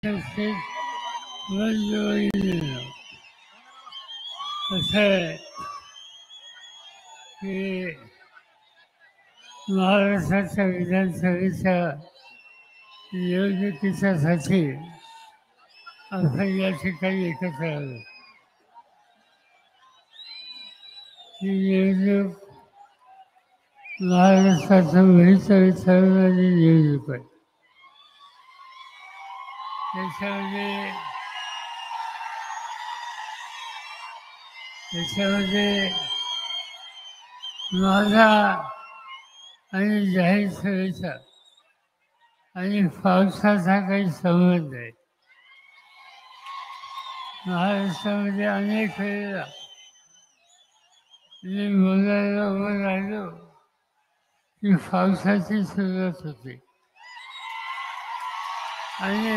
व्यवस्थित मंजुरी असं आहे की महाराष्ट्राच्या विधानसभेच्या निवडणुकीच्यासाठी आपण या ठिकाणी एकत्र आलो. ही निवडणूक महाराष्ट्राचं भवितव्य ठरवणारी निवडणूक आहे. त्याच्यामध्ये माझा आणि जाहीर सभेचा आणि पावसाचा काही संबंध आहे. महाराष्ट्रामध्ये अनेक वेळेला मी बोलायला उभं राहिलो की पावसाची सुरुवात होते आणि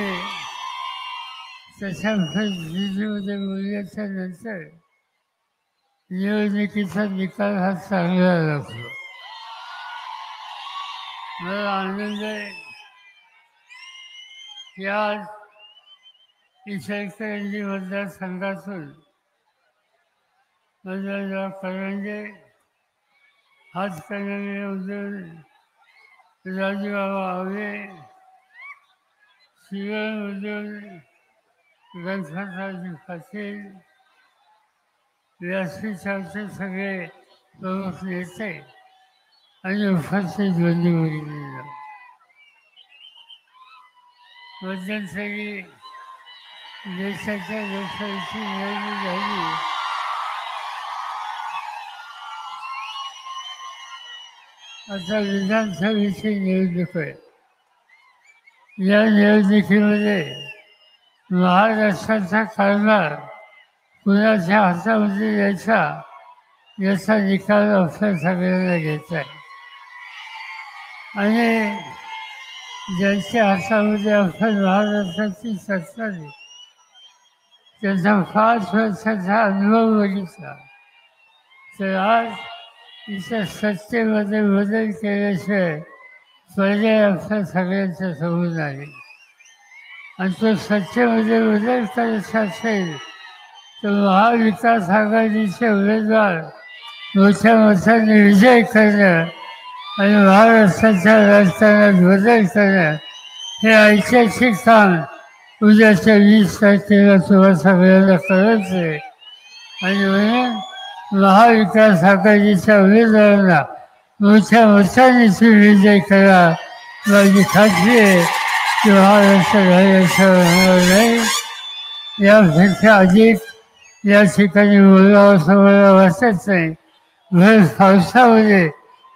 तशा परिस्थितीमध्ये बोलल्याच्या नंतर निवडणुकीचा निकाल हा चांगला लागतो. मला आनंद आहे की आज इचलकरंजी मतदारसंघातून माझा करंजे हातकणंगलेमधून राजूबाबा आवळे, शिवमधून गणपतरावजी पाटील, व्यासपीठाचे सगळे प्रमुख नेते आणि उपस्थित बंधू-भगिनींनो, मध्यंतरी देशाच्या लोकशाहीची निवडणूक झाली. आता विधानसभेची निवडणूक आहे. या निवडणुकीमध्ये महाराष्ट्राचा कारभार कुणाच्या हातामध्ये द्यायचा याचा निकाल आपल्या सगळ्यांना घ्यायचा आहे. आणि ज्यांच्या हातामध्ये आपण महाराष्ट्राची सत्ता आहे त्याचा 5 वर्षाचा अनुभव बघितला तर आज इथं सत्तेमध्ये बदल केल्याशिवाय पर्याय आपल्या सगळ्यांच्या समोर आले. आणि तो सत्तेमध्ये बदल करायचा असेल तर महाविकास आघाडीचे उमेदवार मोठ्या मताने विजय करणं आणि महाराष्ट्राच्या राजकारणात बदल करणं हे ऐतिहासिक काम उद्याच्या 20 तारखेला तुम्हाला सगळ्यांना करायचं आहे. आणि म्हणून महाविकास आघाडीच्या उमेदवारांना मोठ्या मताने विजय करा. माझी खात्री आहे की महाराष्ट्र होणार नाही. यापेक्षा अधिक या ठिकाणी बोलावं असं मला वाटत नाही. भर पावसामध्ये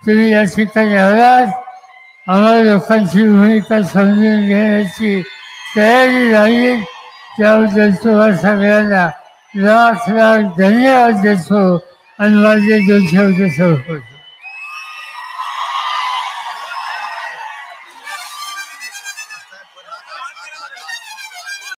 तुम्ही या ठिकाणी आलात, आम्हाला लोकांची भूमिका समजून घेण्याची तयारी झाली, त्याबद्दल तुम्हाला सगळ्यांना लाख लाख धन्यवाद देतो आणि माझे 2 शब्द संपवतो.